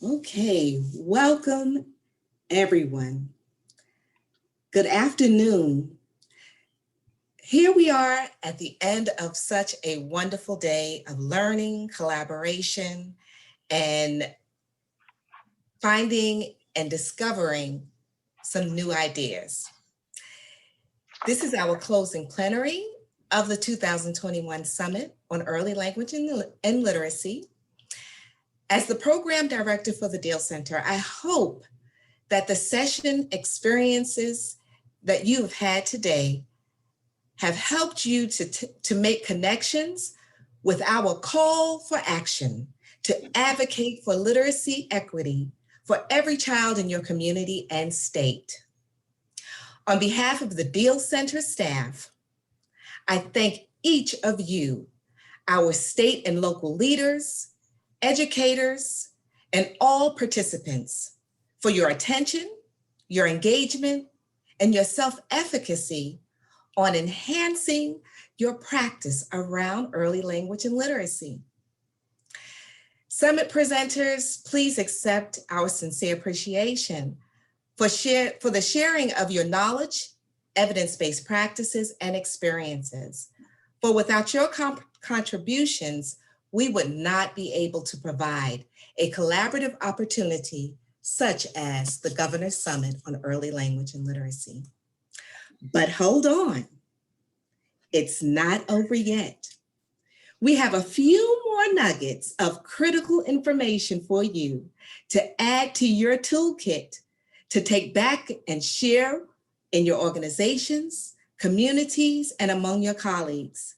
Okay, welcome everyone. Good afternoon. Here we are at the end of such a wonderful day of learning, collaboration, and finding and discovering some new ideas. This is our closing plenary of the 2021 Summit on Early Language and Literacy. As the program director for the Deal Center, I hope that the session experiences that you have had today have helped you to make connections with our call for action to advocate for literacy equity for every child in your community and state. On behalf of the Deal Center staff, I thank each of you, our state and local leaders, educators, and all participants for your attention, your engagement, and your self-efficacy on enhancing your practice around early language and literacy. Summit presenters, please accept our sincere appreciation for the sharing of your knowledge, evidence-based practices, and experiences. For without your contributions, we would not be able to provide a collaborative opportunity such as the Governor's Summit on Early Language and Literacy. But hold on, it's not over yet. We have a few more nuggets of critical information for you to add to your toolkit to take back and share in your organizations, communities, and among your colleagues.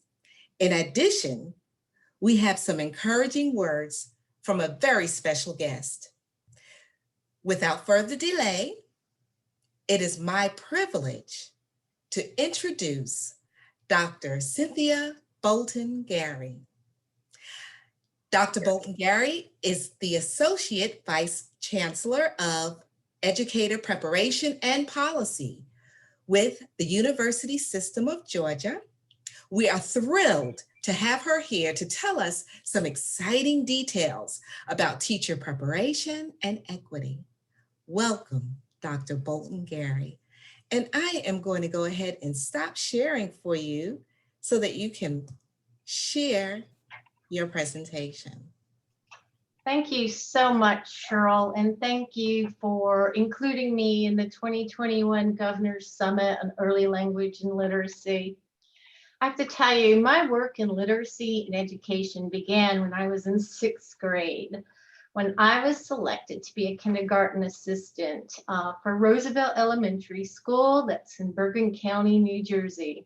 In addition, we have some encouraging words from a very special guest. Without further delay, it is my privilege to introduce Dr. Cynthia Bolton Gary. Dr. Bolton Gary is the Associate Vice Chancellor of Educator Preparation and Policy with the University System of Georgia. We are thrilled to have her here to tell us some exciting details about teacher preparation and equity. Welcome, Dr. Bolton Gary. And I am going to go ahead and stop sharing for you so that you can share your presentation. Thank you so much, Cheryl, and thank you for including me in the 2021 Governor's Summit on Early Language and Literacy. I have to tell you, my work in literacy and education began when I was in 6th grade, when I was selected to be a kindergarten assistant for Roosevelt Elementary School, that's in Bergen County, New Jersey.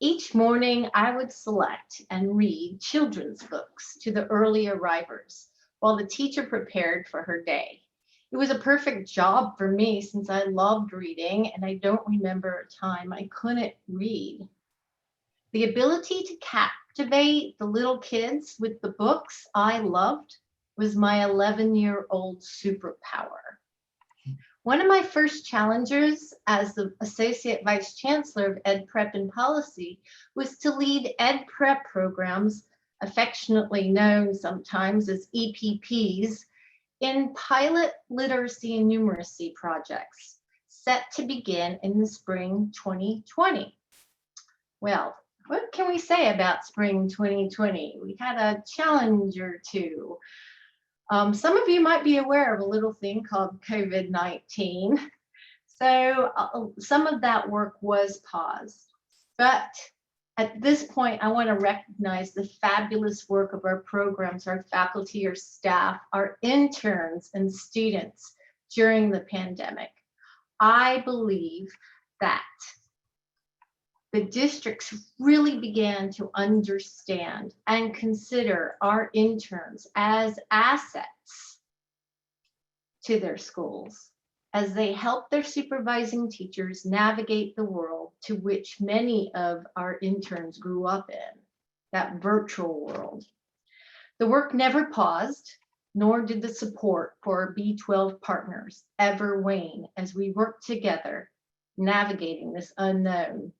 Each morning, I would select and read children's books to the early arrivers while the teacher prepared for her day. It was a perfect job for me since I loved reading, and I don't remember a time I couldn't read. The ability to captivate the little kids with the books I loved was my 11-year-old superpower. One of my first challengers as the Associate Vice Chancellor of Ed Prep and Policy was to lead Ed Prep programs, affectionately known sometimes as EPPs, in pilot literacy and numeracy projects set to begin in the spring 2020. Well, what can we say about spring 2020? We had a challenge or two. Some of you might be aware of a little thing called COVID-19. So some of that work was paused. But at this point, I want to recognize the fabulous work of our programs, our faculty, our staff, our interns and students during the pandemic. I believe that the districts really began to understand and consider our interns as assets to their schools as they help their supervising teachers navigate the world to which many of our interns grew up in, that virtual world. The work never paused, nor did the support for our B12 partners ever wane as we worked together navigating this unknown.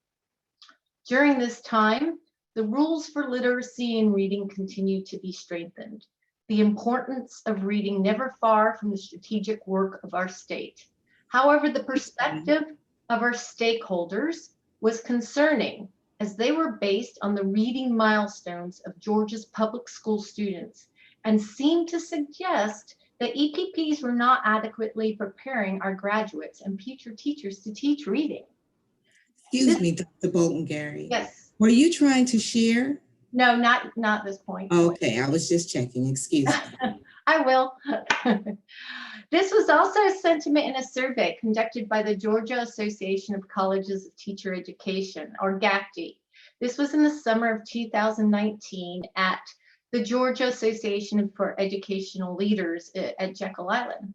During this time, the rules for literacy and reading continue to be strengthened. the importance of reading never far from the strategic work of our state. However, the perspective of our stakeholders was concerning, as they were based on the reading milestones of Georgia's public school students and seemed to suggest that EPPs were not adequately preparing our graduates and future teachers to teach reading. Excuse me, Dr. Bolton Gary. Yes. Were you trying to share? No, not this point. Okay, I was just checking. Excuse me. I will. This was also a sentiment in a survey conducted by the Georgia Association of Colleges of Teacher Education, or GACTE. This was in the summer of 2019 at the Georgia Association for Educational Leaders at Jekyll Island.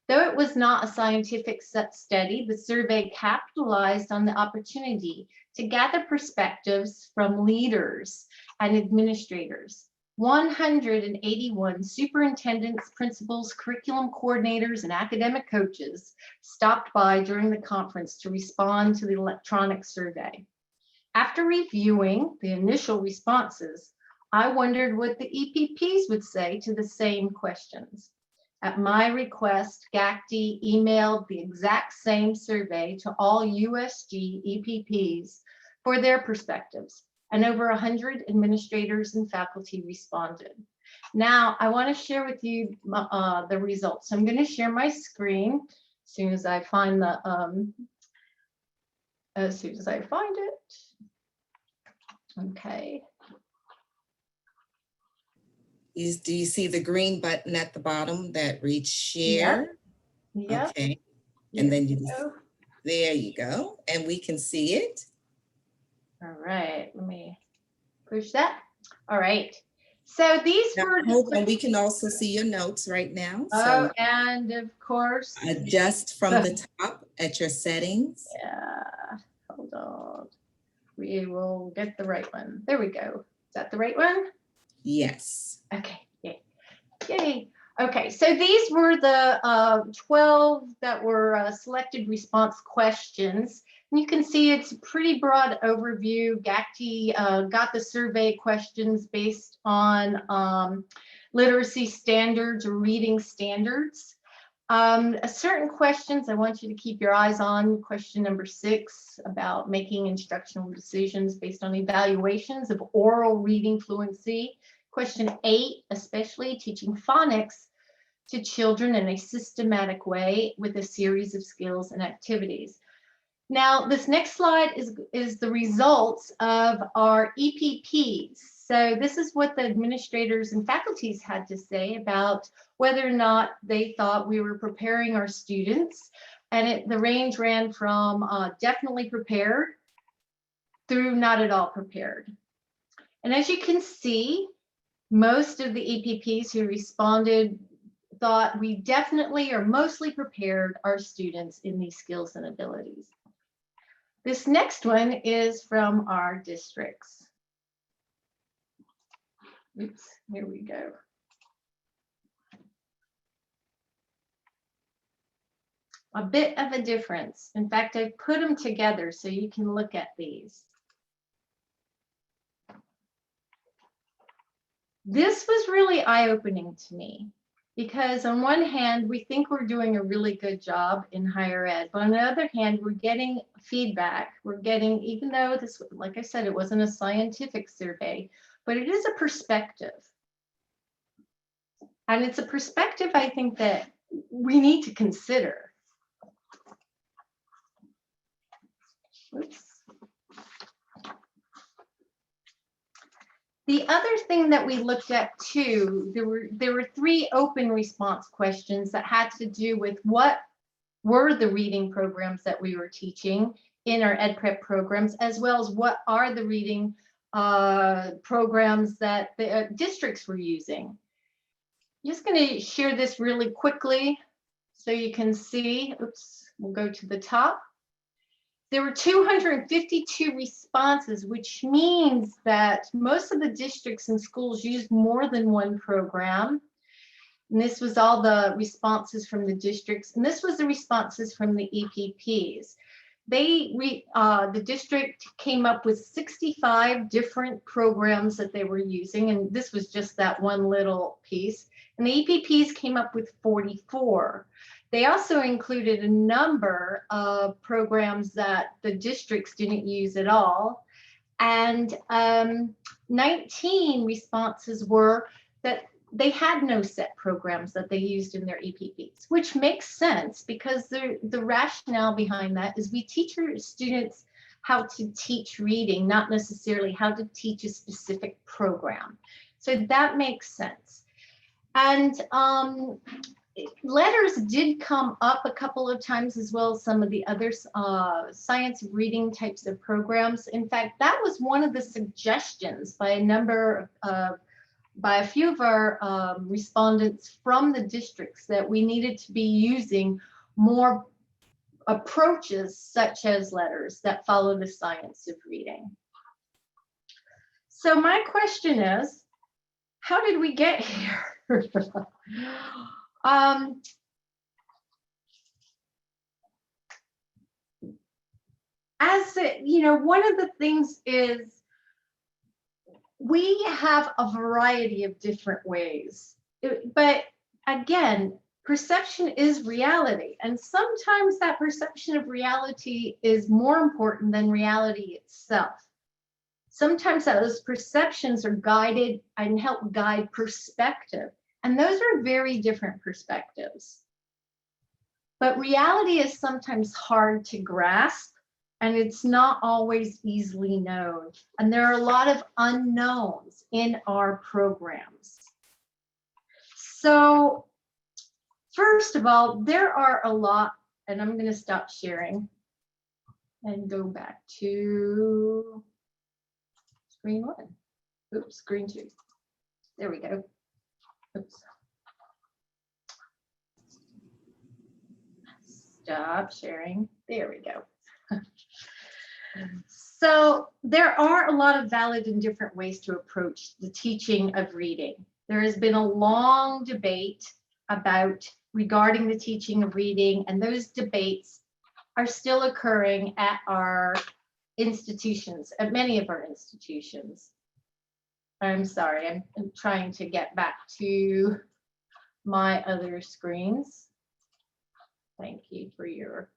Though it was not a scientific study, the survey capitalized on the opportunity to gather perspectives from leaders and administrators. 181 superintendents, principals, curriculum coordinators, and academic coaches stopped by during the conference to respond to the electronic survey. After reviewing the initial responses, I wondered what the EPPs would say to the same questions. At my request, GACTE emailed the exact same survey to all USG EPPs for their perspectives, and over 100 administrators and faculty responded. Now, I want to share with you the results. I'm going to share my screen as soon as I find it. Okay. Do you see the green button at the bottom that reads share? Yep. Okay. And then there you go. And we can see it. All right. Let me push that. All right. So these Now, were. and we can also see your notes right now. Oh, and of course. Adjust from the top at your settings. Yeah. Hold on. We will get the right one. There we go. Is that the right one? Yes. Okay. Yay. Yay. Okay. So these were the 12 that were selected response questions. And you can see it's a pretty broad overview. GACTE got the survey questions based on literacy standards or reading standards. Certain questions I want you to keep your eyes on. Question number 6 about making instructional decisions based on evaluations of oral reading fluency. Question 8, especially teaching phonics to children in a systematic way with a series of skills and activities. Now, this next slide is the results of our EPPs. So this is what the administrators and faculties had to say about whether or not they thought we were preparing our students. And the range ran from definitely prepared through not at all prepared. And as you can see, most of the EPPs who responded thought we definitely or mostly prepared our students in these skills and abilities. This next one is from our districts. Oops, here we go. A bit of a difference. In fact, I put them together so you can look at these. This was really eye-opening to me because on one hand, we think we're doing a really good job in higher ed, but on the other hand, we're getting feedback. We're getting, even though this, like I said, it wasn't a scientific survey, but it is a perspective. And it's a perspective I think that we need to consider. Oops. The other thing that we looked at too, there were 3 open response questions that had to do with what were the reading programs that we were teaching in our ed prep programs, as well as what are the reading programs that the districts were using. I'm just going to share this really quickly so you can see. Oops, we'll go to the top. There were 252 responses, which means that most of the districts and schools used more than one program. And this was all the responses from the districts. And this was the responses from the EPPs. The district came up with 65 different programs that they were using. And this was just that one little piece. And the EPPs came up with 44. They also included a number of programs that the districts didn't use at all. And 19 responses were that they had no set programs that they used in their EPPs, which makes sense because the rationale behind that is we teach our students how to teach reading, not necessarily how to teach a specific program. So that makes sense. And letters did come up a couple of times, as well as some of the other science reading types of programs. In fact, that was one of the suggestions by a few of our respondents from the districts, that we needed to be using more approaches such as letters that follow the science of reading. So my question is, how did we get here? One of the things is we have a variety of different ways, but again, perception is reality, and sometimes that perception of reality is more important than reality itself. Sometimes those perceptions are guided and help guide perspective, and those are very different perspectives. But reality is sometimes hard to grasp, and it's not always easily known. And there are a lot of unknowns in our programs. So first of all, there are a lot, and I'm going to stop sharing and go back to screen one. Oops, screen two. There we go. Oops. Stop sharing. There we go. So there are a lot of valid and different ways to approach the teaching of reading. There has been a long debate regarding the teaching of reading, and those debates are still occurring at our institutions, at many of our institutions. I'm sorry, I'm trying to get back to my other screens. Thank you for your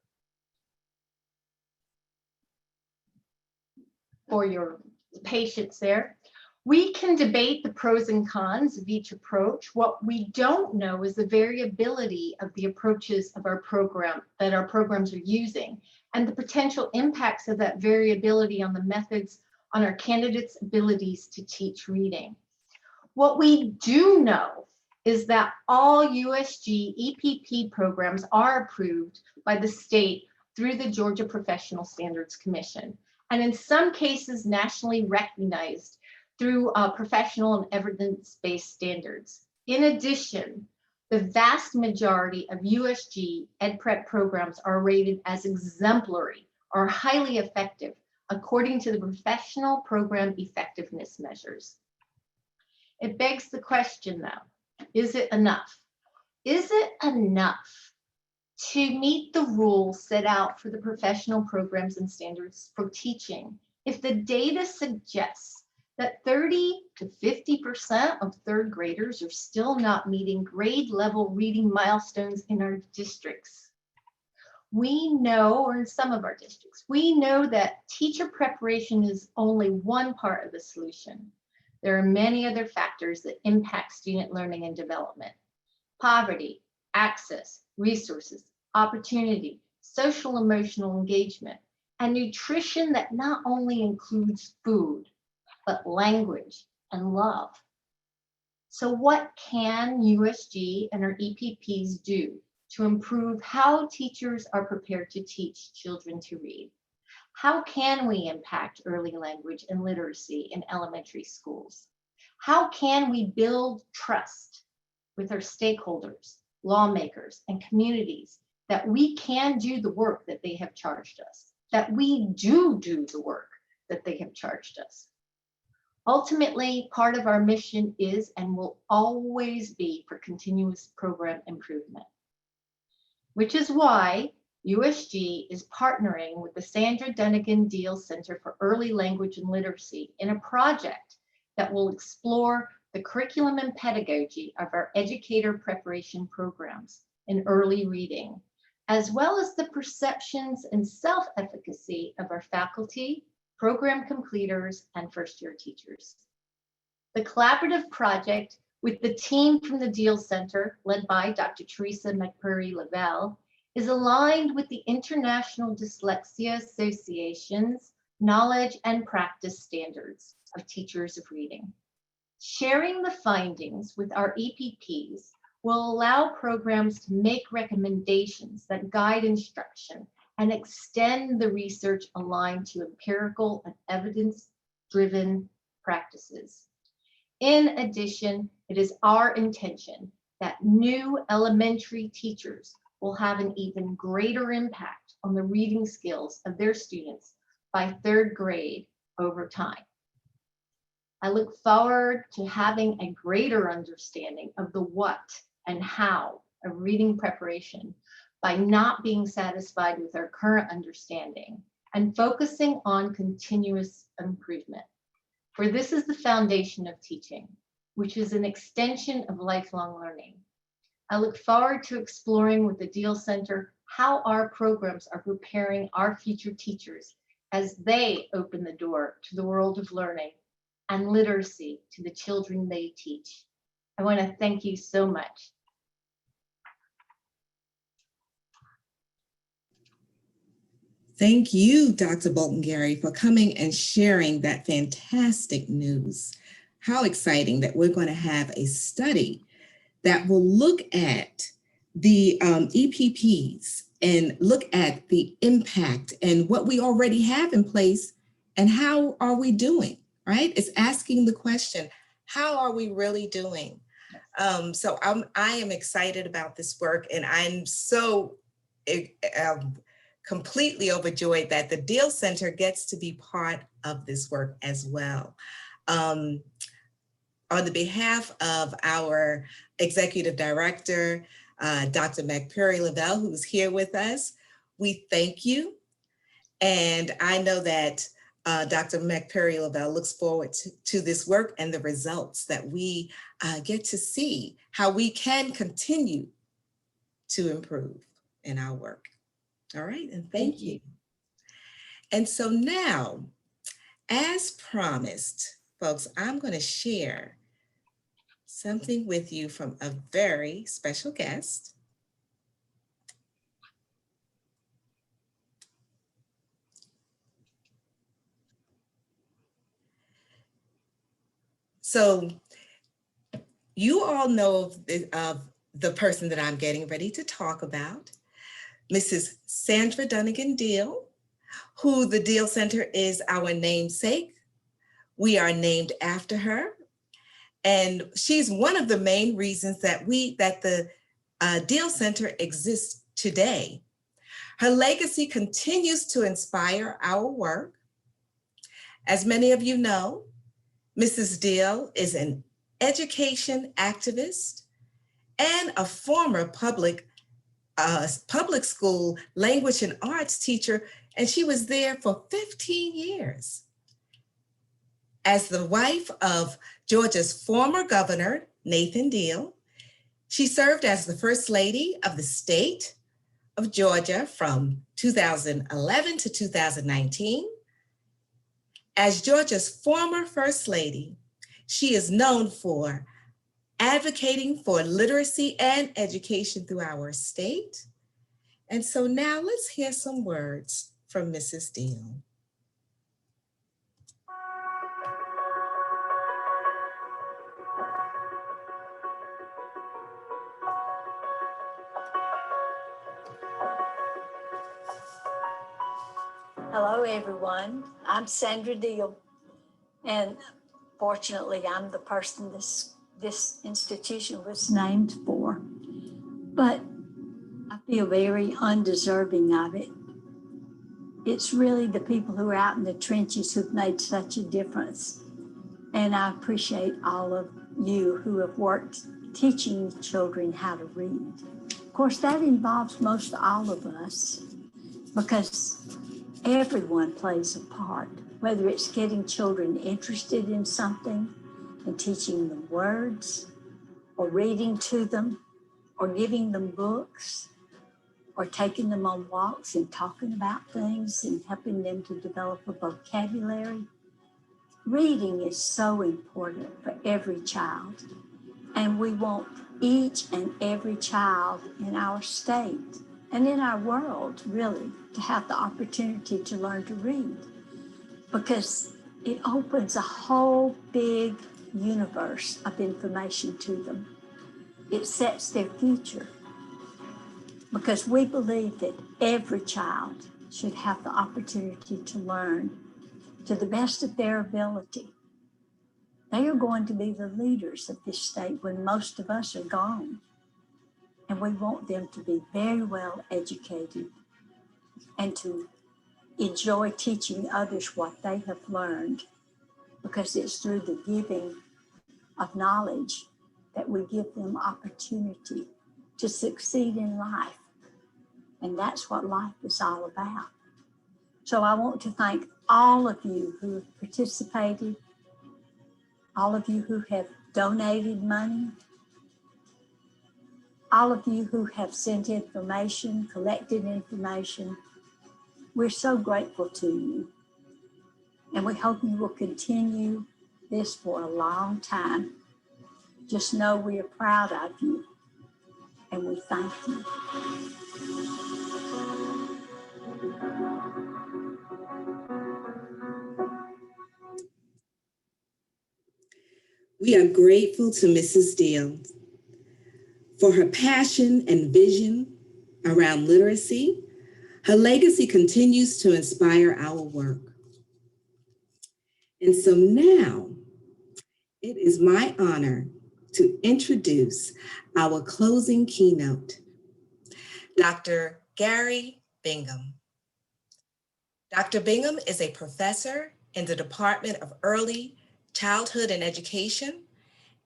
patience there. We can debate the pros and cons of each approach. What we don't know is the variability of the approaches of our program that our programs are using, and the potential impacts of that variability on the methods on our candidates' abilities to teach reading. What we do know is that all USG EPP programs are approved by the state through the Georgia Professional Standards Commission, and in some cases nationally recognized through professional and evidence-based standards. In addition, the vast majority of USG EdPrep programs are rated as exemplary or highly effective according to the professional program effectiveness measures. It begs the question though, is it enough? Is it enough to meet the rules set out for the professional programs and standards for teaching if the data suggests that 30 to 50% of third graders are still not meeting grade level reading milestones in our districts? We know, or in some of our districts, we know that teacher preparation is only one part of the solution. There are many other factors that impact student learning and development: poverty, access, resources, opportunity, social emotional engagement, and nutrition that not only includes food, but language and love. So what can USG and our EPPs do to improve how teachers are prepared to teach children to read? How can we impact early language and literacy in elementary schools? How can we build trust with our stakeholders, lawmakers, and communities that we can do the work that they have charged us, that we do the work that they have charged us? Ultimately, part of our mission is and will always be for continuous program improvement, which is why USG is partnering with the Sandra Dunagan Deal Center for Early Language and Literacy in a project that will explore the curriculum and pedagogy of our educator preparation programs in early reading, as well as the perceptions and self-efficacy of our faculty, program completers, and first-year teachers. The collaborative project with the team from the Deal Center, led by Dr. Teresa McCurry-Lavelle, is aligned with the International Dyslexia Association's knowledge and practice standards of teachers of reading. Sharing the findings with our EPPs will allow programs to make recommendations that guide instruction and extend the research aligned to empirical and evidence-driven practices. In addition, it is our intention that new elementary teachers will have an even greater impact on the reading skills of their students by third grade over time. I look forward to having a greater understanding of the what and how of reading preparation by not being satisfied with our current understanding and focusing on continuous improvement. For this is the foundation of teaching, which is an extension of lifelong learning. I look forward to exploring with the Deal Center how our programs are preparing our future teachers as they open the door to the world of learning and literacy to the children they teach. I want to thank you so much. Thank you, Dr. Bolton Gary, for coming and sharing that fantastic news. How exciting that we're going to have a study that will look at the EPPs and look at the impact and what we already have in place and how are we doing, right? It's asking the question, how are we really doing? So I am excited about this work, and I'm so completely overjoyed that the Deal Center gets to be part of this work as well. On the behalf of our Executive Director, Dr. McCurry-Lavelle, who's here with us, we thank you. And I know that Dr. McCurry-Lavelle looks forward to this work and the results that we get to see, how we can continue to improve in our work. All right, and thank you. And so now, as promised, folks, I'm going to share something with you from a very special guest. So you all know of the person that I'm getting ready to talk about, Mrs. Sandra Dunagan Deal, who the Deal Center is our namesake. We are named after her. And she's one of the main reasons that the Deal Center exists today. Her legacy continues to inspire our work. As many of you know, Mrs. Deal is an education activist and a former public school language and arts teacher, and she was there for 15 years. As the wife of Georgia's former governor, Nathan Deal, she served as the First Lady of the state of Georgia from 2011 to 2019. As Georgia's former First Lady, she is known for advocating for literacy and education through our state. And so now let's hear some words from Mrs. Deal. Hello, everyone. I'm Sandra Deal, and fortunately, I'm the person this institution was named for. But I feel very undeserving of it. It's really the people who are out in the trenches who've made such a difference. And I appreciate all of you who have worked teaching children how to read. Of course, that involves most all of us, because everyone plays a part, whether it's getting children interested in something, and teaching them words or reading to them or giving them books or taking them on walks and talking about things and helping them to develop a vocabulary. Reading is so important for every child, and we want each and every child in our state and in our world, really, to have the opportunity to learn to read, because it opens a whole big universe of information to them. It sets their future, because we believe that every child should have the opportunity to learn to the best of their ability. They are going to be the leaders of this state when most of us are gone. And we want them to be very well educated and to enjoy teaching others what they have learned, because it's through the giving of knowledge that we give them opportunity to succeed in life. And that's what life is all about. So I want to thank all of you who have participated, all of you who have donated money, all of you who have sent information, collected information. We're so grateful to you. And we hope you will continue this for a long time. Just know we are proud of you and we thank you. We are grateful to Mrs. Deal for her passion and vision around literacy. Her legacy continues to inspire our work. And so now it is my honor to introduce our closing keynote, Dr. Gary Bingham. Dr. Bingham is a professor in the Department of Early Childhood and Education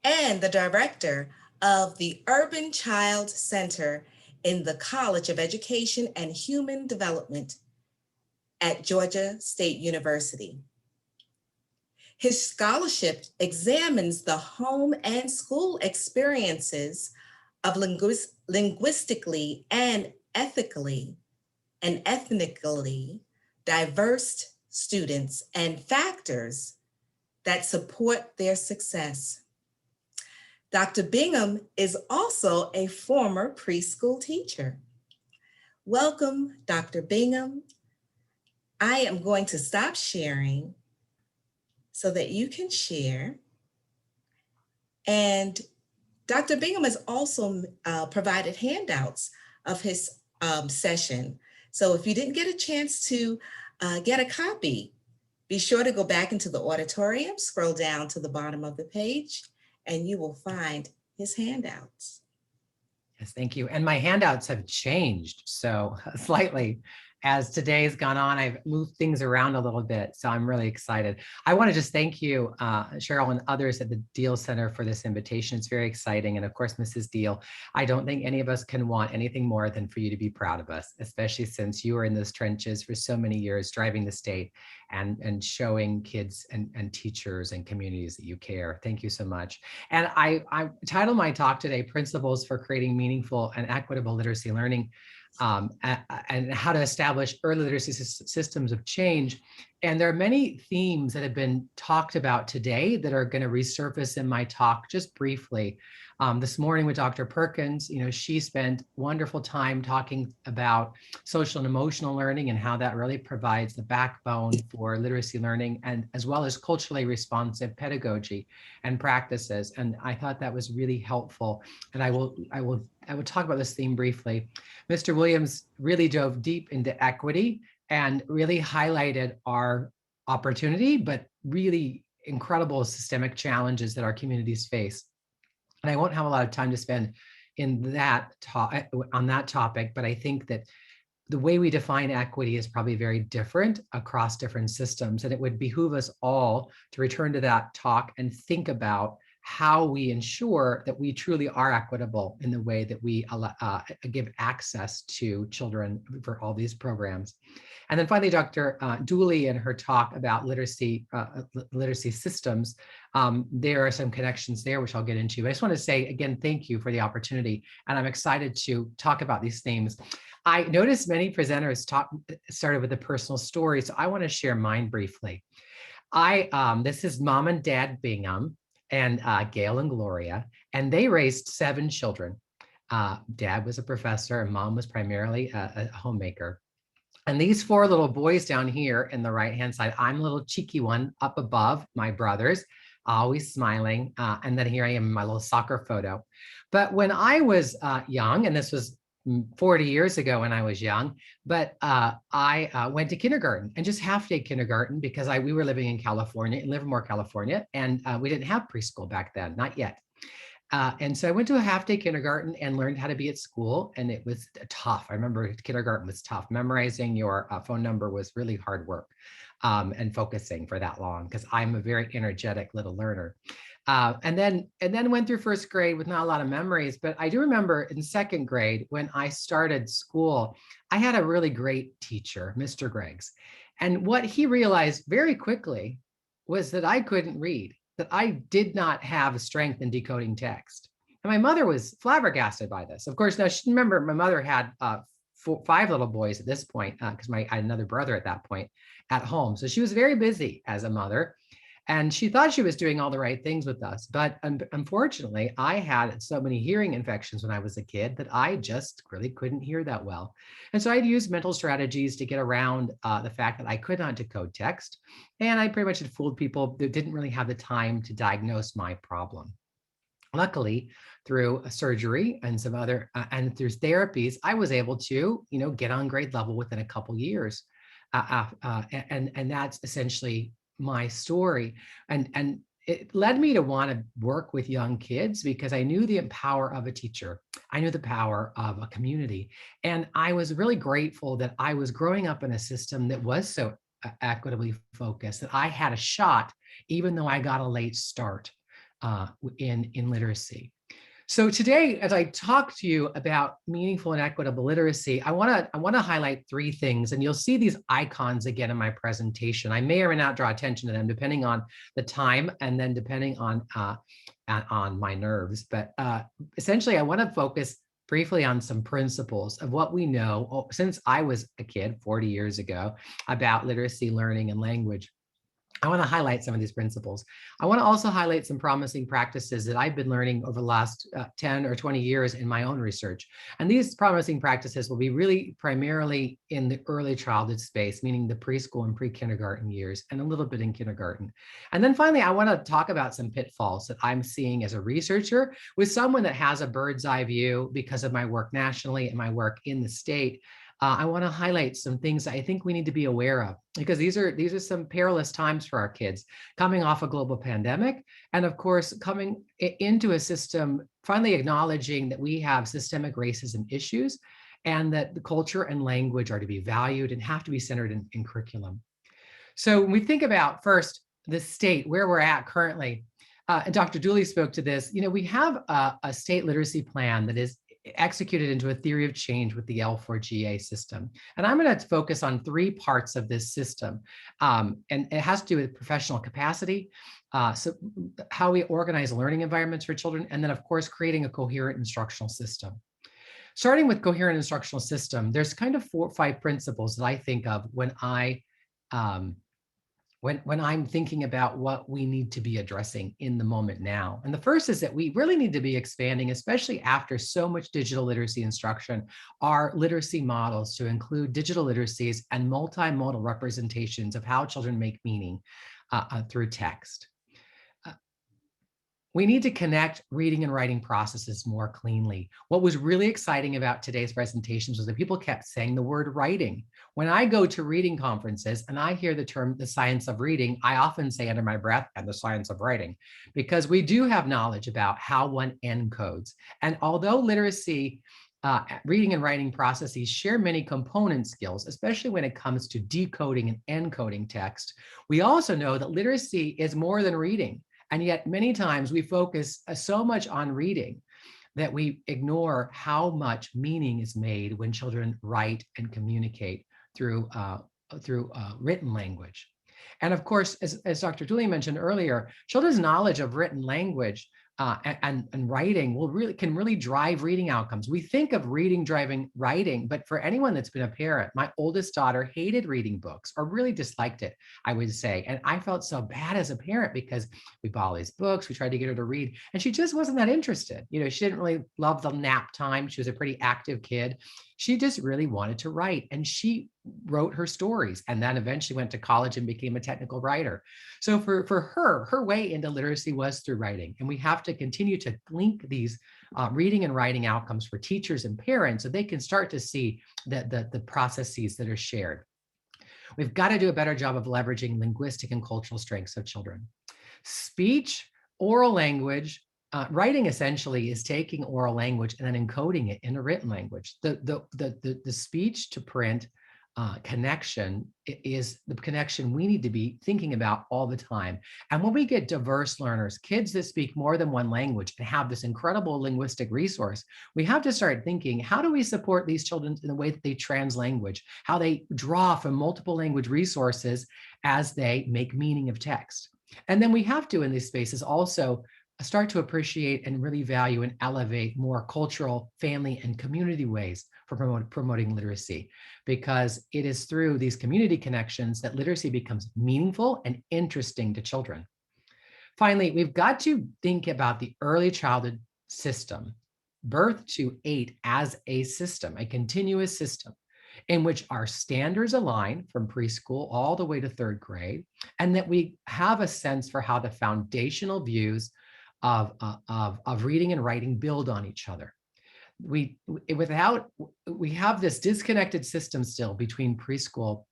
and the director of the Urban Child Center in the College of Education and Human Development at Georgia State University. His scholarship examines the home and school experiences of linguistically and ethnically diverse students and factors that support their success. Dr. Bingham is also a former preschool teacher. Welcome, Dr. Bingham. I am going to stop sharing so that you can share. And Dr. Bingham has also provided handouts of his session. So if you didn't get a chance to get a copy, be sure to go back into the auditorium, scroll down to the bottom of the page, and you will find his handouts. Yes, thank you. And my handouts have changed so slightly as today's gone on. I've moved things around a little bit, so I'm really excited. I want to just thank you, Cheryl, and others at the Deal Center for this invitation. It's very exciting. And of course, Mrs. Deal, I don't think any of us can want anything more than for you to be proud of us, especially since you were in those trenches for so many years, driving the state and showing kids and teachers and communities that you care. Thank you so much. And I titled my talk today, Principles for Creating Meaningful and Equitable Literacy Learning, and how to establish early literacy systems of change. And there are many themes that have been talked about today that are going to resurface in my talk just briefly. This morning with Dr. Perkins, she spent wonderful time talking about social and emotional learning and how that really provides the backbone for literacy learning, and as well as culturally responsive pedagogy and practices. And I thought that was really helpful. And I will talk about this theme briefly. Mr. Williams really dove deep into equity and really highlighted our opportunity, but really incredible systemic challenges that our communities face. And I won't have a lot of time to spend in that on that topic, but I think that the way we define equity is probably very different across different systems. And it would behoove us all to return to that talk and think about how we ensure that we truly are equitable in the way that we give access to children for all these programs. And then finally, Dr. Dooley in her talk about literacy systems, there are some connections there, which I'll get into. I just want to say, again, thank you for the opportunity. And I'm excited to talk about these themes. I noticed many presenters started with a personal story, so I want to share mine briefly. This is Mom and Dad Bingham and Gail and Gloria, and they raised 7 children. Dad was a professor and Mom was primarily a homemaker. And these 4 little boys down here in the right-hand side, I'm a little cheeky one up above, my brothers, always smiling. And then here I am in my little soccer photo. But when I was young, and this was 40 years ago when I was young, but I went to kindergarten, and just half-day kindergarten, because we were living in California, in Livermore, California, and we didn't have preschool back then, not yet. And so I went to a half-day kindergarten and learned how to be at school, and it was tough. I remember kindergarten was tough. Memorizing your phone number was really hard work, and focusing for that long, because I'm a very energetic little learner. And then went through first grade with not a lot of memories, but I do remember in second grade when I started school, I had a really great teacher, Mr. Greggs. And what he realized very quickly was that I couldn't read, that I did not have strength in decoding text. And my mother was flabbergasted by this. Of course, now remember, my mother had 5 little boys at this point, because I had another brother at that point at home. So she was very busy as a mother. And she thought she was doing all the right things with us. But unfortunately, I had so many hearing infections when I was a kid that I just really couldn't hear that well. And so I'd use mental strategies to get around the fact that I could not decode text. And I pretty much had fooled people that didn't really have the time to diagnose my problem. Luckily, through a surgery and some other, and through therapies, I was able to, get on grade level within a couple years. And that's essentially my story. And it led me to want to work with young kids because I knew the power of a teacher. I knew the power of a community. And I was really grateful that I was growing up in a system that was so equitably focused, that I had a shot, even though I got a late start in literacy. So today, as I talk to you about meaningful and equitable literacy, I want to highlight 3 things, and you'll see these icons again in my presentation. I may or may not draw attention to them depending on the time and then depending on my nerves. But essentially, I want to focus briefly on some principles of what we know since I was a kid 40 years ago about literacy, learning, and language. I want to highlight some of these principles. I want to also highlight some promising practices that I've been learning over the last 10 or 20 years in my own research. And these promising practices will be really primarily in the early childhood space, meaning the preschool and pre-kindergarten years, and a little bit in kindergarten. And then finally, I want to talk about some pitfalls that I'm seeing as a researcher with someone that has a bird's eye view because of my work nationally and my work in the state. I want to highlight some things I think we need to be aware of, because these are some perilous times for our kids, coming off a global pandemic, and of course, coming into a system, finally acknowledging that we have systemic racism issues and that the culture and language are to be valued and have to be centered in curriculum. So when we think about first the state, where we're at currently, and Dr. Dooley spoke to this, we have a state literacy plan that is executed into a theory of change with the L4GA system. And I'm going to focus on 3 parts of this system. And it has to do with professional capacity, so how we organize learning environments for children, and then of course, creating a coherent instructional system. Starting with coherent instructional system, there's kind of 4 or 5 principles that I think of when I'm thinking about what we need to be addressing in the moment now. And the first is that we really need to be expanding, especially after so much digital literacy instruction, our literacy models to include digital literacies and multimodal representations of how children make meaning through text. We need to connect reading and writing processes more cleanly. What was really exciting about today's presentations was that people kept saying the word writing. When I go to reading conferences and I hear the term, the science of reading, I often say under my breath, and the science of writing, because we do have knowledge about how one encodes. And although literacy, reading and writing processes share many component skills, especially when it comes to decoding and encoding text, we also know that literacy is more than reading. And yet many times we focus so much on reading that we ignore how much meaning is made when children write and communicate through written language. And of course, as Dr. Dooley mentioned earlier, children's knowledge of written language and writing can really drive reading outcomes. We think of reading driving writing, but for anyone that's been a parent, my oldest daughter hated reading books or really disliked it, I would say. And I felt so bad as a parent because we bought all these books, we tried to get her to read, and she just wasn't that interested. You know, she didn't really love the nap time. She was a pretty active kid. She just really wanted to write, and she wrote her stories and then eventually went to college and became a technical writer. So for her way into literacy was through writing. And we have to continue to link these reading and writing outcomes for teachers and parents so they can start to see the processes that are shared. We've got to do a better job of leveraging linguistic and cultural strengths of children. Speech, oral language, writing essentially is taking oral language and then encoding it in a written language. The speech to print connection is the connection we need to be thinking about all the time. And when we get diverse learners, kids that speak more than one language and have this incredible linguistic resource, we have to start thinking, how do we support these children in the way that they translanguage, how they draw from multiple language resources as they make meaning of text? And then we have to, in these spaces, also start to appreciate and really value and elevate more cultural, family, and community ways for promoting literacy, because it is through these community connections that literacy becomes meaningful and interesting to children. Finally, we've got to think about the early childhood system, birth to 8, as a system, a continuous system in which our standards align from preschool all the way to 3rd grade, and that we have a sense for how the foundational views of reading and writing build on each other. We have this disconnected system still between preschool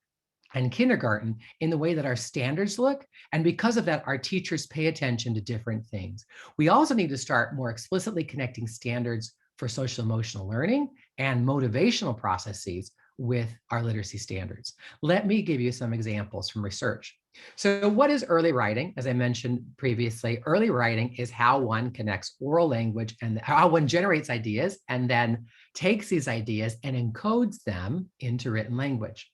and kindergarten in the way that our standards look. And because of that, our teachers pay attention to different things. We also need to start more explicitly connecting standards for social emotional learning and motivational processes with our literacy standards. Let me give you some examples from research. So what is early writing? As I mentioned previously, early writing is how one connects oral language and how one generates ideas and then takes these ideas and encodes them into written language.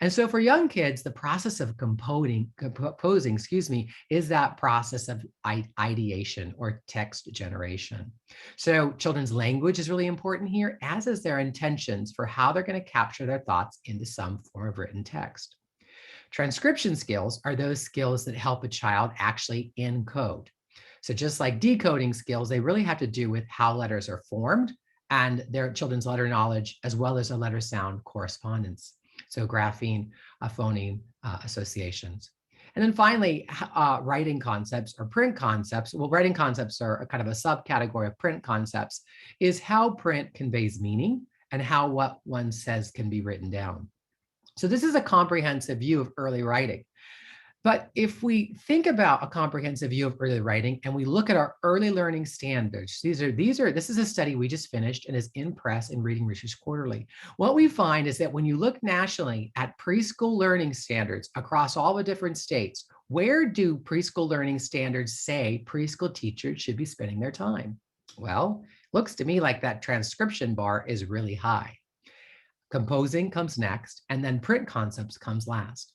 And so for young kids, the process of composing, is that process of ideation or text generation. So children's language is really important here, as is their intentions for how they're going to capture their thoughts into some form of written text. Transcription skills are those skills that help a child actually encode. So just like decoding skills, they really have to do with how letters are formed and their children's letter knowledge, as well as a letter sound correspondence. So grapheme, phoneme associations. And then finally, writing concepts or print concepts. Well, writing concepts are a kind of a subcategory of print concepts, is how print conveys meaning and how what one says can be written down. So this is a comprehensive view of early writing. But if we think about a comprehensive view of early writing and we look at our early learning standards, this is a study we just finished and is in press in Reading Research Quarterly. What we find is that when you look nationally at preschool learning standards across all the different states, where do preschool learning standards say preschool teachers should be spending their time? Well, looks to me like that transcription bar is really high. Composing comes next, and then print concepts comes last.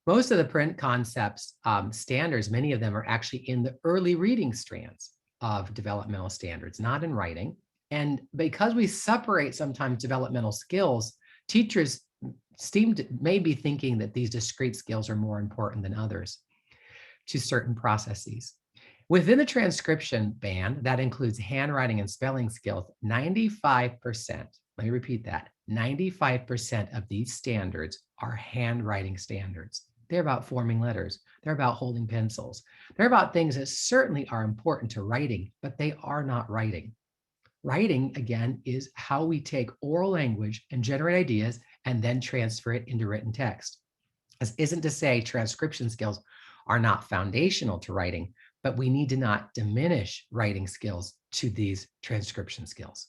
Most of the print concepts standards, many of them are actually in the early reading strands of developmental standards, not in writing. And because we separate sometimes developmental skills, teachers may be thinking that these discrete skills are more important than others to certain processes. Within the transcription band, that includes handwriting and spelling skills, 95%, let me repeat that, 95% of these standards are handwriting standards. They're about forming letters. They're about holding pencils. They're about things that certainly are important to writing, but they are not writing. Writing, again, is how we take oral language and generate ideas and then transfer it into written text. This isn't to say transcription skills are not foundational to writing, but we need to not diminish writing skills to these transcription skills.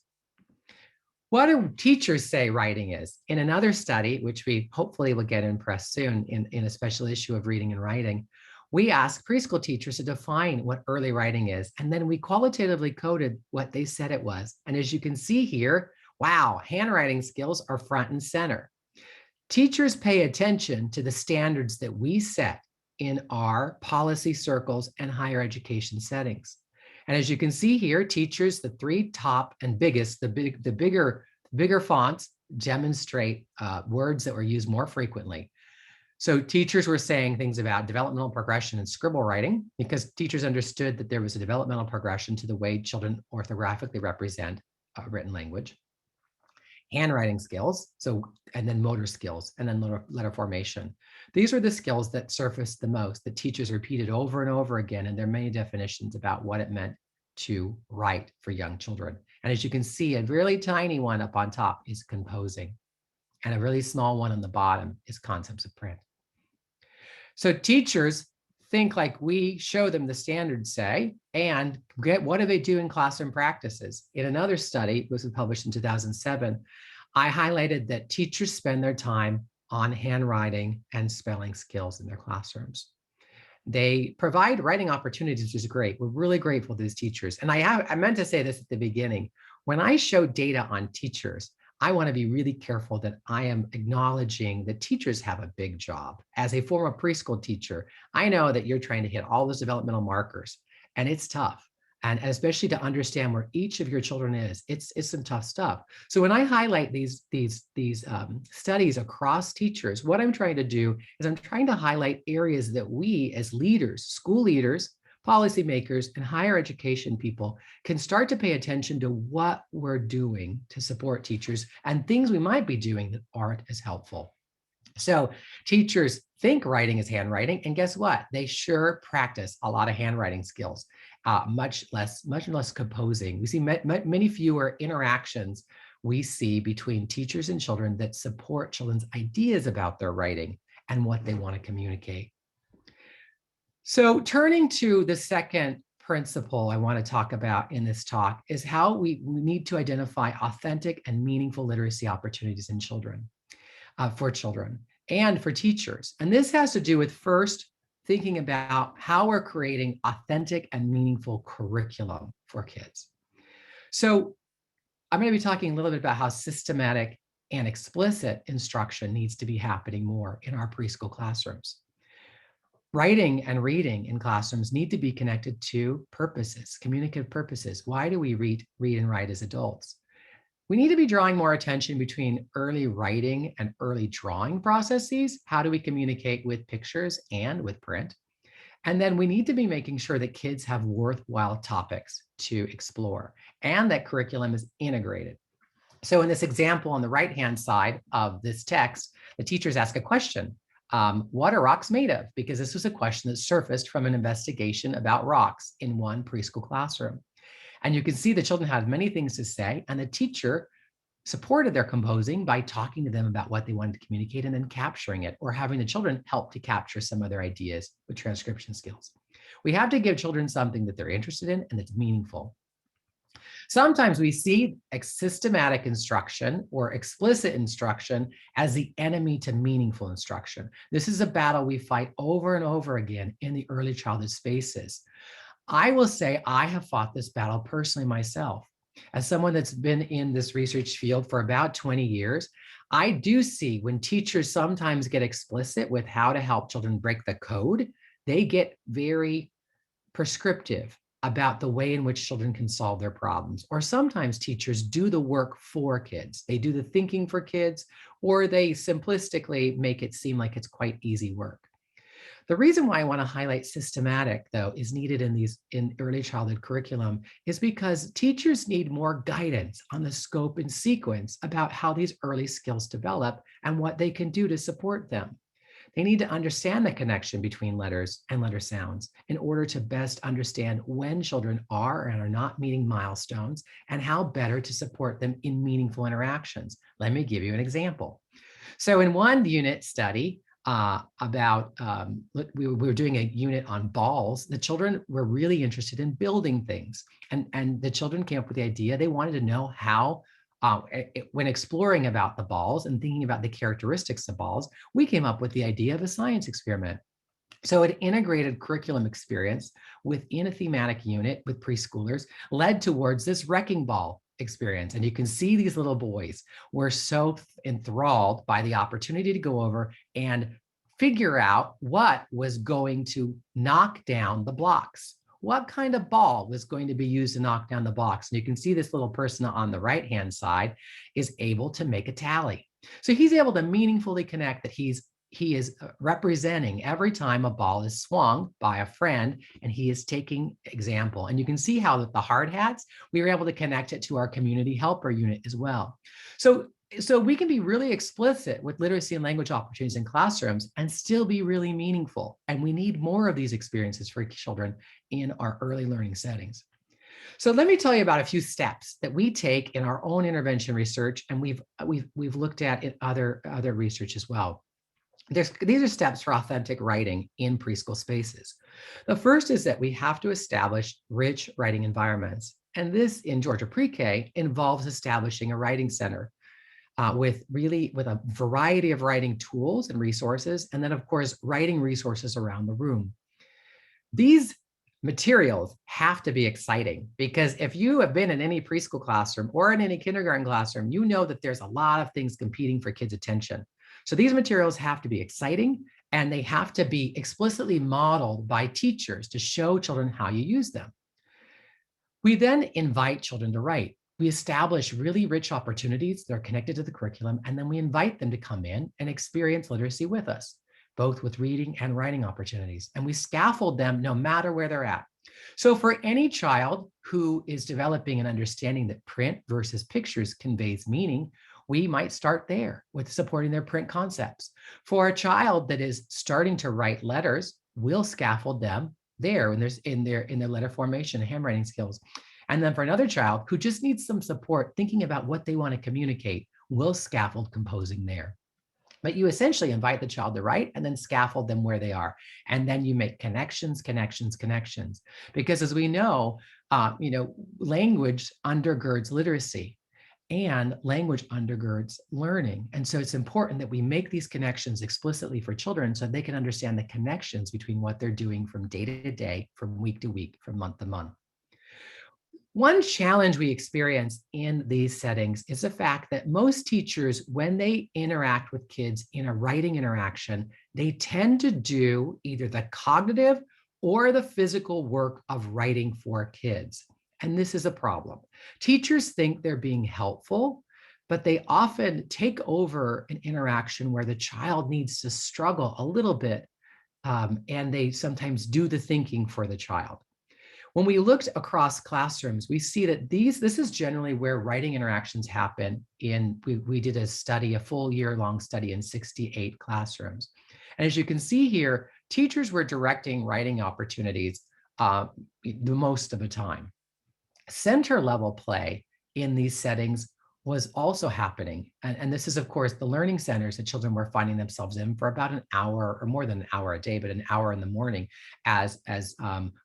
What do teachers say writing is? In another study, which we hopefully will get in press soon in a special issue of Reading and Writing, We asked preschool teachers to define what early writing is, and then we qualitatively coded what they said it was. And as you can see here, wow, handwriting skills are front and center. Teachers pay attention to the standards that we set in our policy circles and higher education settings. And as you can see here, teachers, the three top and biggest, the bigger fonts demonstrate words that were used more frequently. So teachers were saying things about developmental progression and scribble writing because teachers understood that there was a developmental progression to the way children orthographically represent written language. Handwriting skills, and then motor skills, and then letter formation. These were the skills that surfaced the most, that teachers repeated over and over again, and there are many definitions about what it meant to write for young children. And as you can see, a really tiny one up on top is composing, and a really small one on the bottom is concepts of print. So teachers think like we show them the standards say, and what do they do in classroom practices? In another study, this was published in 2007, I highlighted that teachers spend their time on handwriting and spelling skills in their classrooms. They provide writing opportunities, which is great. We're really grateful to these teachers. And I meant to say this at the beginning. When I show data on teachers, I want to be really careful that I am acknowledging that teachers have a big job. As a former preschool teacher, I know that you're trying to hit all those developmental markers, and it's tough. And especially to understand where each of your children is, it's some tough stuff. So when I highlight these studies across teachers, what I'm trying to do is I'm trying to highlight areas that we as leaders, school leaders, policymakers, and higher education people can start to pay attention to what we're doing to support teachers and things we might be doing that aren't as helpful. So teachers think writing is handwriting, and guess what? They sure practice a lot of handwriting skills, much less composing. We see many fewer interactions we see between teachers and children that support children's ideas about their writing and what they want to communicate. So turning to the second principle I want to talk about in this talk is how we need to identify authentic and meaningful literacy opportunities in children, for children and for teachers. And this has to do with first thinking about how we're creating authentic and meaningful curriculum for kids. So I'm going to be talking a little bit about how systematic and explicit instruction needs to be happening more in our preschool classrooms. Writing and reading in classrooms need to be connected to purposes, communicative purposes. Why do we read and write as adults? We need to be drawing more attention between early writing and early drawing processes. How do we communicate with pictures and with print? And then we need to be making sure that kids have worthwhile topics to explore and that curriculum is integrated. So in this example on the right-hand side of this text, the teachers ask a question. What are rocks made of? Because this was a question that surfaced from an investigation about rocks in one preschool classroom. And you can see the children had many things to say, and the teacher supported their composing by talking to them about what they wanted to communicate and then capturing it, or having the children help to capture some of their ideas with transcription skills. We have to give children something that they're interested in and that's meaningful. Sometimes we see systematic instruction or explicit instruction as the enemy to meaningful instruction. This is a battle we fight over and over again in the early childhood spaces. I will say I have fought this battle personally myself. As someone that's been in this research field for about 20 years, I do see when teachers sometimes get explicit with how to help children break the code, they get very prescriptive about the way in which children can solve their problems. Or sometimes teachers do the work for kids. They do the thinking for kids, or they simplistically make it seem like it's quite easy work. The reason why I want to highlight systematic, though, is needed in early childhood curriculum is because teachers need more guidance on the scope and sequence about how these early skills develop and what they can do to support them. They need to understand the connection between letters and letter sounds in order to best understand when children are and are not meeting milestones and how better to support them in meaningful interactions. Let me give you an example. So in one unit study we were doing a unit on balls, the children were really interested in building things. And the children came up with the idea, they wanted to know how, when exploring about the balls and thinking about the characteristics of balls, we came up with the idea of a science experiment. So an integrated curriculum experience within a thematic unit with preschoolers led towards this wrecking ball experience. And you can see these little boys were so enthralled by the opportunity to go over and figure out what was going to knock down the blocks. What kind of ball was going to be used to knock down the blocks? And you can see this little person on the right-hand side is able to make a tally. So he's able to meaningfully connect that he is representing every time a ball is swung by a friend, and he is taking example. And you can see how with the hard hats, we were able to connect it to our community helper unit as well. So we can be really explicit with literacy and language opportunities in classrooms and still be really meaningful. And we need more of these experiences for children in our early learning settings. So let me tell you about a few steps that we take in our own intervention research, and we've looked at in other research as well. These are steps for authentic writing in preschool spaces. The first is that we have to establish rich writing environments. And this in Georgia Pre-K involves establishing a writing center with a variety of writing tools and resources. And then of course, writing resources around the room. These materials have to be exciting, because if you have been in any preschool classroom or in any kindergarten classroom, you know that there's a lot of things competing for kids' attention. So these materials have to be exciting, and they have to be explicitly modeled by teachers to show children how you use them. We then invite children to write. We establish really rich opportunities that are connected to the curriculum, and then we invite them to come in and experience literacy with us, both with reading and writing opportunities. And we scaffold them no matter where they're at. So for any child who is developing an understanding that print versus pictures conveys meaning, we might start there with supporting their print concepts. For a child that is starting to write letters, we'll scaffold them there when there's in their letter formation and handwriting skills. And then for another child who just needs some support thinking about what they want to communicate, we'll scaffold composing there. But you essentially invite the child to write and then scaffold them where they are. And then you make connections. Because as we know, language undergirds literacy, and language undergirds learning. And so it's important that we make these connections explicitly for children so they can understand the connections between what they're doing from day to day, from week to week, from month to month. One challenge we experience in these settings is the fact that most teachers, when they interact with kids in a writing interaction, they tend to do either the cognitive or the physical work of writing for kids. And this is a problem. Teachers think they're being helpful, but they often take over an interaction where the child needs to struggle a little bit, and they sometimes do the thinking for the child. When we looked across classrooms, we see that this is generally where writing interactions happen we did a full year-long study in 68 classrooms. And as you can see here, teachers were directing writing opportunities the most of the time. Center level play in these settings was also happening. And this is, of course, the learning centers that children were finding themselves in for about an hour, or more than an hour a day, but an hour in the morning as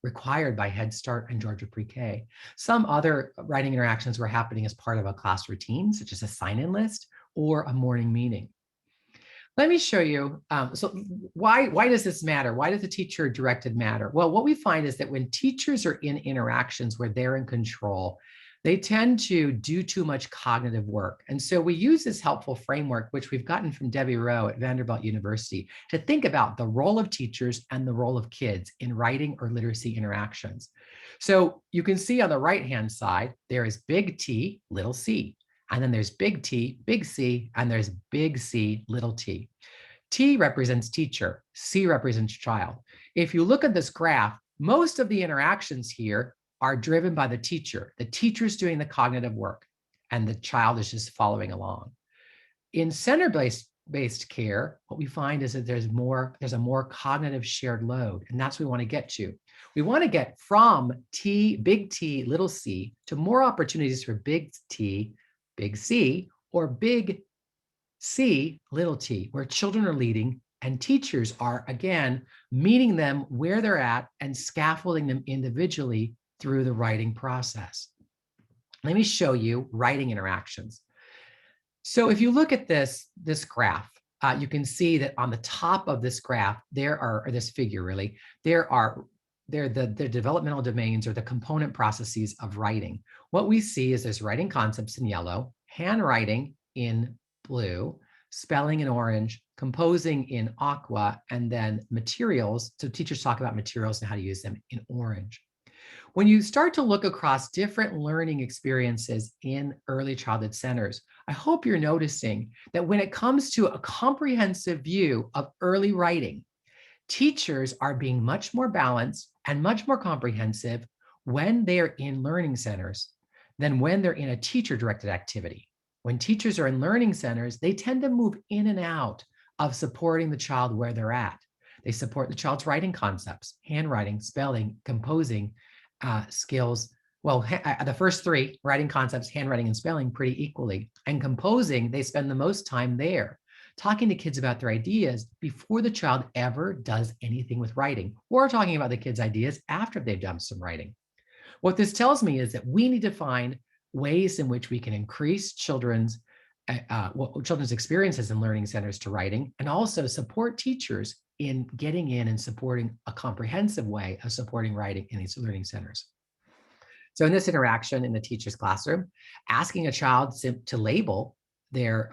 required by Head Start and Georgia Pre-K. Some other writing interactions were happening as part of a class routine, such as a sign-in list or a morning meeting. Let me show you, so why does this matter? Why does the teacher directed matter? Well, what we find is that when teachers are in interactions where they're in control, they tend to do too much cognitive work. And so we use this helpful framework, which we've gotten from Debbie Rowe at Vanderbilt University, to think about the role of teachers and the role of kids in writing or literacy interactions. So you can see on the right-hand side, there is big T, little c. And then there's big T, big C, and there's big C, little t. T represents teacher, C represents child. If you look at this graph, most of the interactions here are driven by the teacher. The teacher's doing the cognitive work, and the child is just following along. In center-based care, what we find is that there's a more cognitive shared load, and that's what we want to get to. We want to get from T, big T, little c, to more opportunities for big T, big C, or big C, little t, where children are leading and teachers are, again, meeting them where they're at and scaffolding them individually through the writing process. Let me show you writing interactions. So if you look at this graph, you can see that on the top of this graph, or this figure really, they're the developmental domains or the component processes of writing. What we see is there's writing concepts in yellow, handwriting in blue, spelling in orange, composing in aqua, and then materials. So teachers talk about materials and how to use them in orange. When you start to look across different learning experiences in early childhood centers, I hope you're noticing that when it comes to a comprehensive view of early writing, teachers are being much more balanced and much more comprehensive when they're in learning centers than when they're in a teacher-directed activity. When teachers are in learning centers, they tend to move in and out of supporting the child where they're at. They support the child's writing concepts, handwriting, spelling, composing skills. Well, the first three, writing concepts, handwriting, and spelling, pretty equally. And composing, they spend the most time there, talking to kids about their ideas before the child ever does anything with writing, or talking about the kids' ideas after they've done some writing. What this tells me is that we need to find ways in which we can increase children's experiences in learning centers to writing, and also support teachers in getting in and supporting a comprehensive way of supporting writing in these learning centers. So in this interaction in the teacher's classroom, asking a child to label their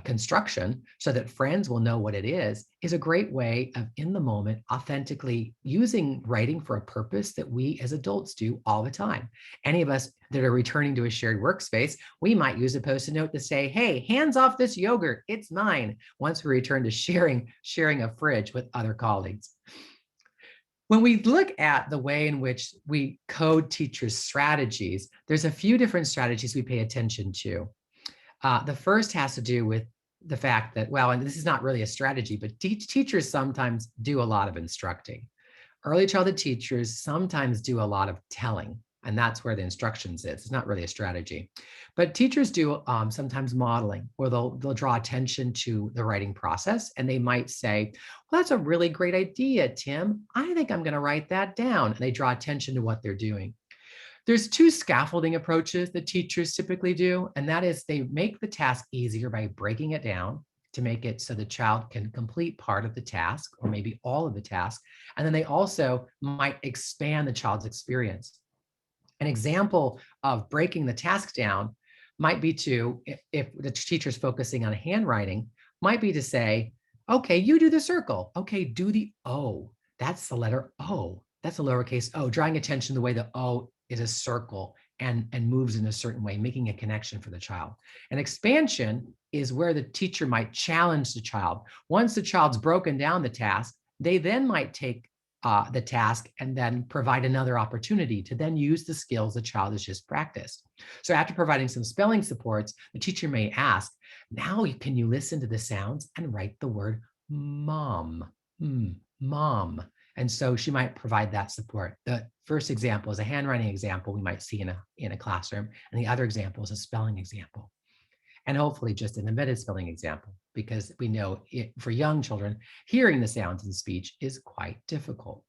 construction so that friends will know what it is a great way of, in the moment, authentically using writing for a purpose that we as adults do all the time. Any of us that are returning to a shared workspace, we might use a Post-it note to say, hey, hands off this yogurt, it's mine, once we return to sharing a fridge with other colleagues. When we look at the way in which we code teachers' strategies, there's a few different strategies we pay attention to. The first has to do with the fact that, well, and this is not really a strategy, but teachers sometimes do a lot of instructing. Early childhood teachers sometimes do a lot of telling, and that's where the instructions is. It's not really a strategy. But teachers do sometimes modeling, where they'll draw attention to the writing process, and they might say, well, that's a really great idea, Tim. I think I'm going to write that down. And they draw attention to what they're doing. There's two scaffolding approaches that teachers typically do, and that is they make the task easier by breaking it down to make it so the child can complete part of the task or maybe all of the task. And then they also might expand the child's experience. An example of breaking the task down might be if the teacher's focusing on handwriting, might be to say, okay, you do the circle. Okay, do the O. That's the letter O. That's a lowercase o, drawing attention to the way the O is a circle and moves in a certain way, making a connection for the child. An expansion is where the teacher might challenge the child. Once the child's broken down the task, they then might take the task and then provide another opportunity to then use the skills the child has just practiced. So after providing some spelling supports, the teacher may ask, now can you listen to the sounds and write the word mom, mom. And so she might provide that support. The first example is a handwriting example we might see in a classroom, and the other example is a spelling example. And hopefully just an embedded spelling example, because we know for young children, hearing the sounds in speech is quite difficult.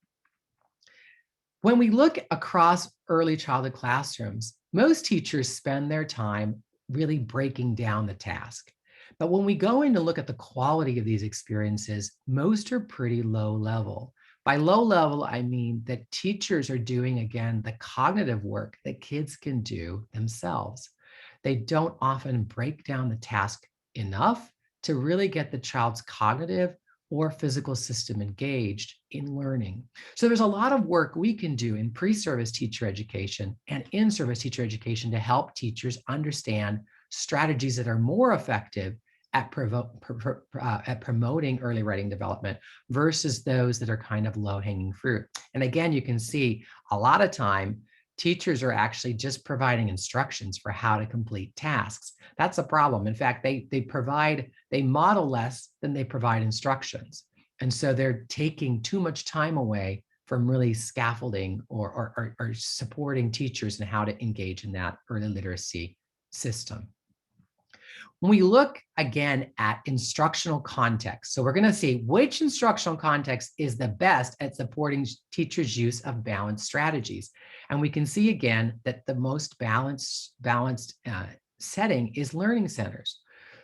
When we look across early childhood classrooms, most teachers spend their time really breaking down the task. But when we go in to look at the quality of these experiences, most are pretty low level. By low level, I mean that teachers are doing, again, the cognitive work that kids can do themselves. They don't often break down the task enough to really get the child's cognitive or physical system engaged in learning. So there's a lot of work we can do in pre-service teacher education and in-service teacher education to help teachers understand strategies that are more effective at promoting early writing development versus those that are kind of low-hanging fruit. And again, you can see a lot of time teachers are actually just providing instructions for how to complete tasks. That's a problem. In fact, they model less than they provide instructions. And so they're taking too much time away from really scaffolding or supporting teachers in how to engage in that early literacy system. When we look again at instructional context, so we're going to see which instructional context is the best at supporting teachers' use of balanced strategies. And we can see again that the most balanced setting is learning centers.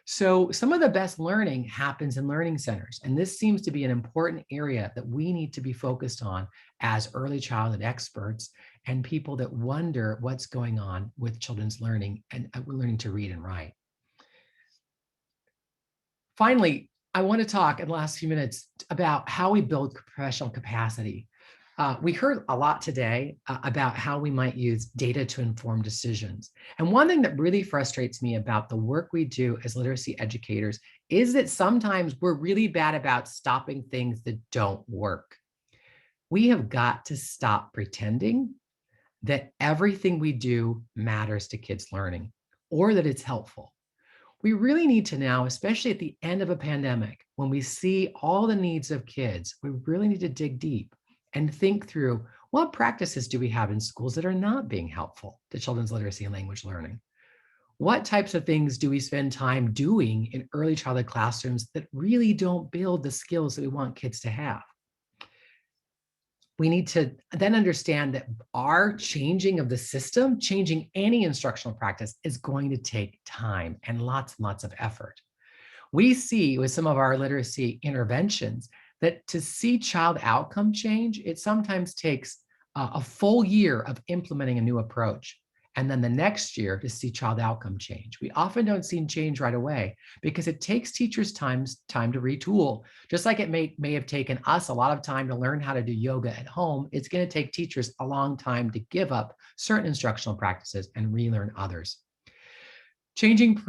So some of the best learning happens in learning centers, and this seems to be an important area that we need to be focused on as early childhood experts and people that wonder what's going on with children's learning and learning to read and write. Finally, I want to talk in the last few minutes about how we build professional capacity. We heard a lot today about how we might use data to inform decisions. And one thing that really frustrates me about the work we do as literacy educators is that sometimes we're really bad about stopping things that don't work. We have got to stop pretending that everything we do matters to kids' learning or that it's helpful. We really need to now, especially at the end of a pandemic, when we see all the needs of kids, we really need to dig deep and think through what practices do we have in schools that are not being helpful to children's literacy and language learning? What types of things do we spend time doing in early childhood classrooms that really don't build the skills that we want kids to have? We need to then understand that our changing of the system, changing any instructional practice, is going to take time and lots of effort. We see with some of our literacy interventions that to see child outcome change, it sometimes takes a full year of implementing a new approach. And then the next year to see child outcome change. We often don't see change right away because it takes teachers time to retool. Just like it may have taken us a lot of time to learn how to do yoga at home, it's going to take teachers a long time to give up certain instructional practices and relearn others. Changing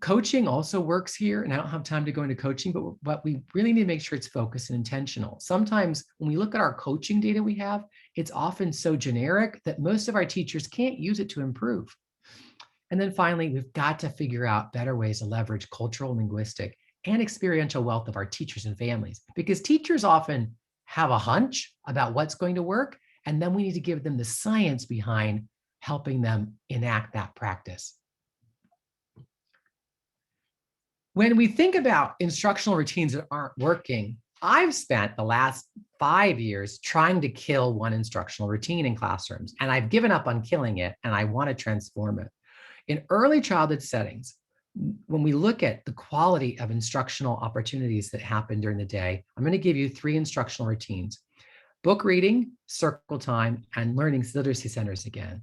coaching also works here, and I don't have time to go into coaching, but we really need to make sure it's focused and intentional. Sometimes when we look at our coaching data we have, it's often so generic that most of our teachers can't use it to improve. And then finally, we've got to figure out better ways to leverage cultural, linguistic, and experiential wealth of our teachers and families, because teachers often have a hunch about what's going to work, and then we need to give them the science behind helping them enact that practice. When we think about instructional routines that aren't working, I've spent the last 5 years trying to kill one instructional routine in classrooms, and I've given up on killing it, and I want to transform it. In early childhood settings, when we look at the quality of instructional opportunities that happen during the day, I'm going to give you 3 instructional routines: book reading, circle time, and learning literacy centers again.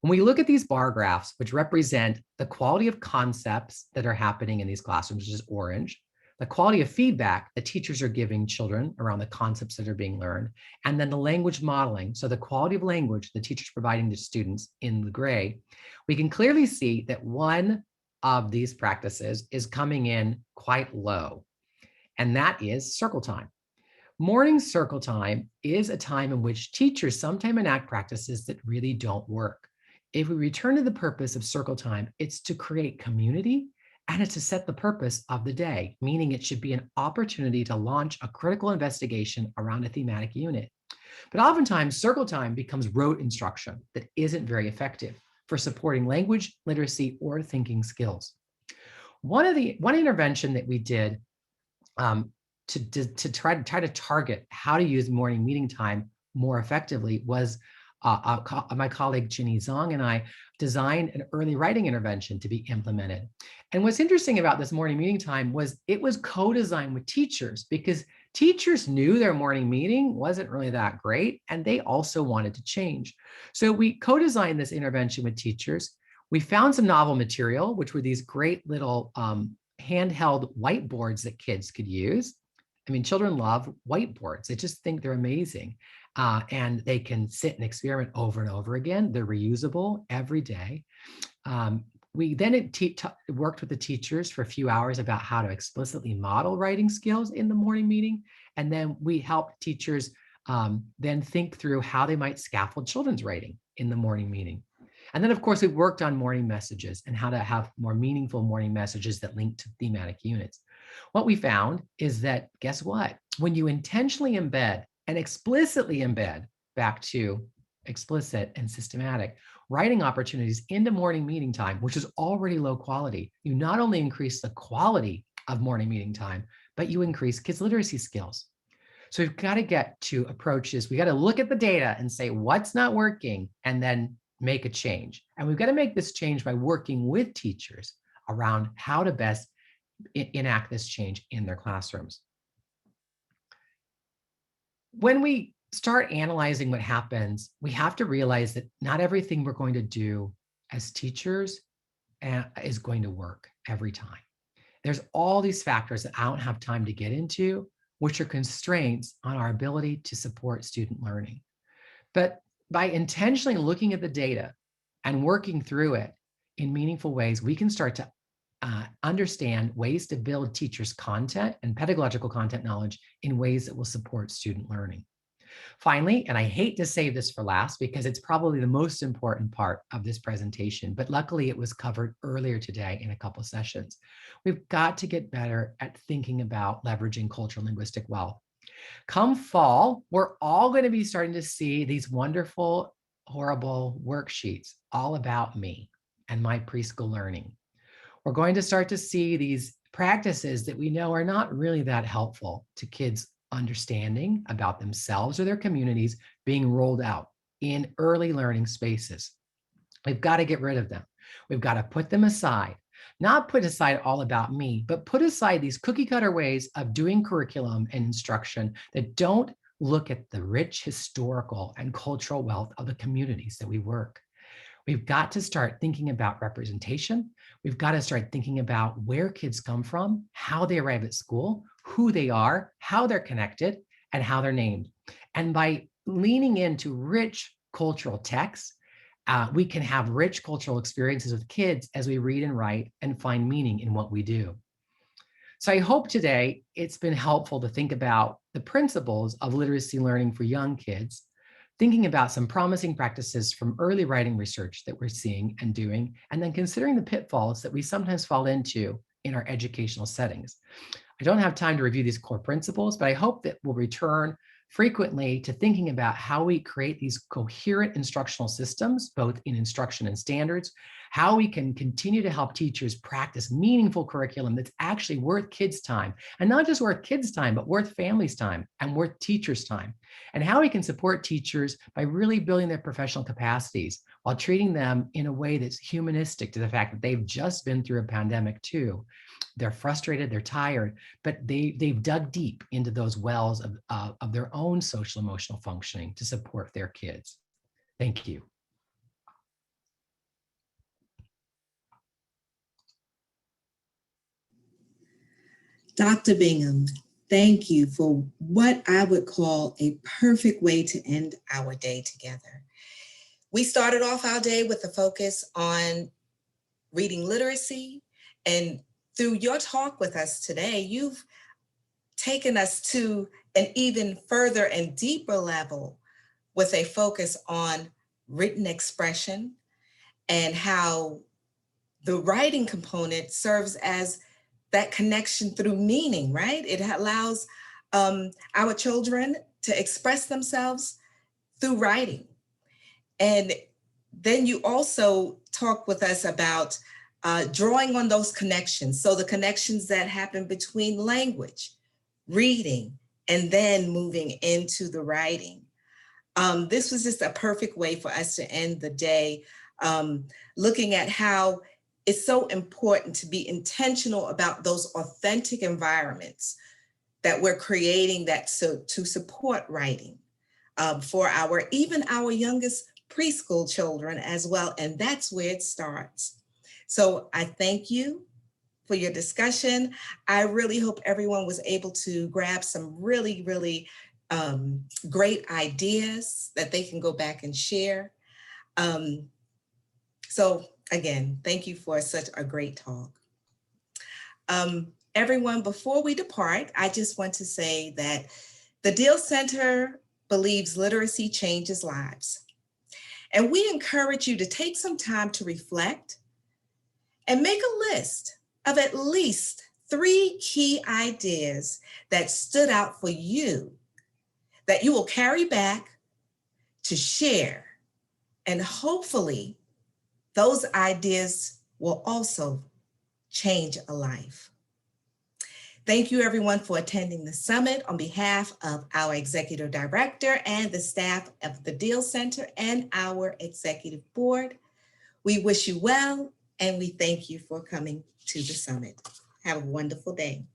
When we look at these bar graphs, which represent the quality of concepts that are happening in these classrooms, which is orange, the quality of feedback that teachers are giving children around the concepts that are being learned, and then the language modeling, so the quality of language the teachers providing to students in the gray, we can clearly see that one of these practices is coming in quite low, and that is circle time. Morning circle time is a time in which teachers sometimes enact practices that really don't work. If we return to the purpose of circle time, it's to create community and it's to set the purpose of the day, meaning it should be an opportunity to launch a critical investigation around a thematic unit. But oftentimes, circle time becomes rote instruction that isn't very effective for supporting language, literacy, or thinking skills. One intervention that we did to try to target how to use morning meeting time more effectively was my colleague Ginny Zong and I designed an early writing intervention to be implemented. And what's interesting about this morning meeting time was it was co-designed with teachers, because teachers knew their morning meeting wasn't really that great and they also wanted to change. So we co-designed this intervention with teachers. We found some novel material, which were these great little handheld whiteboards that kids could use. I mean, children love whiteboards. They just think they're amazing. And they can sit and experiment over and over again. They're reusable every day. We then worked with the teachers for a few hours about how to explicitly model writing skills in the morning meeting. And then we helped teachers then think through how they might scaffold children's writing in the morning meeting. And then, of course, we worked on morning messages and how to have more meaningful morning messages that link to thematic units. What we found is that, guess what? When you intentionally embed and explicitly embed, back to explicit and systematic, writing opportunities into morning meeting time, which is already low quality, you not only increase the quality of morning meeting time, but you increase kids' literacy skills. So we've got to get to approaches. We got to look at the data and say what's not working and then make a change. And we've got to make this change by working with teachers around how to best enact this change in their classrooms. When we start analyzing what happens, we have to realize that not everything we're going to do as teachers is going to work every time. There's all these factors that I don't have time to get into, which are constraints on our ability to support student learning. But by intentionally looking at the data and working through it in meaningful ways, we can start to understand ways to build teachers' content and pedagogical content knowledge in ways that will support student learning. Finally, and I hate to save this for last because it's probably the most important part of this presentation, but luckily it was covered earlier today in a couple of sessions. We've got to get better at thinking about leveraging cultural linguistic wealth. Come fall, we're all going to be starting to see these wonderful, horrible worksheets all about me and my preschool learning. We're going to start to see these practices that we know are not really that helpful to kids' understanding about themselves or their communities being rolled out in early learning spaces. We've got to get rid of them. We've got to put them aside, not put aside all about me, but put aside these cookie cutter ways of doing curriculum and instruction that don't look at the rich historical and cultural wealth of the communities that we work. We've got to start thinking about representation. We've got to start thinking about where kids come from, how they arrive at school, who they are, how they're connected, and how they're named. And by leaning into rich cultural texts, we can have rich cultural experiences with kids as we read and write and find meaning in what we do. So I hope today it's been helpful to think about the principles of literacy learning for young kids, thinking about some promising practices from early writing research that we're seeing and doing, and then considering the pitfalls that we sometimes fall into in our educational settings. I don't have time to review these core principles, but I hope that we'll return frequently to thinking about how we create these coherent instructional systems, both in instruction and standards, how we can continue to help teachers practice meaningful curriculum that's actually worth kids' time, and not just worth kids' time, but worth families' time and worth teachers' time, and how we can support teachers by really building their professional capacities while treating them in a way that's humanistic to the fact that they've just been through a pandemic too. They're frustrated, they're tired, but they've dug deep into those wells of their own social emotional functioning to support their kids. Thank you. Dr. Bingham, thank you for what I would call a perfect way to end our day together. We started off our day with a focus on reading literacy, and through your talk with us today, you've taken us to an even further and deeper level with a focus on written expression and how the writing component serves as that connection through meaning, right? It allows our children to express themselves through writing. And then you also talk with us about drawing on those connections. So the connections that happen between language, reading, and then moving into the writing. This was just a perfect way for us to end the day, looking at how it's so important to be intentional about those authentic environments that we're creating to support writing for even our youngest preschool children as well. And that's where it starts. So I thank you for your discussion. I really hope everyone was able to grab some really, really great ideas that they can go back and share. So again, thank you for such a great talk. Everyone, before we depart, I just want to say that the Deal Center believes literacy changes lives. And we encourage you to take some time to reflect and make a list of at least 3 key ideas that stood out for you that you will carry back to share. And hopefully those ideas will also change a life. Thank you everyone for attending the summit on behalf of our Executive Director and the staff of the Deal Center and our Executive Board. We wish you well and we thank you for coming to the summit. Have a wonderful day.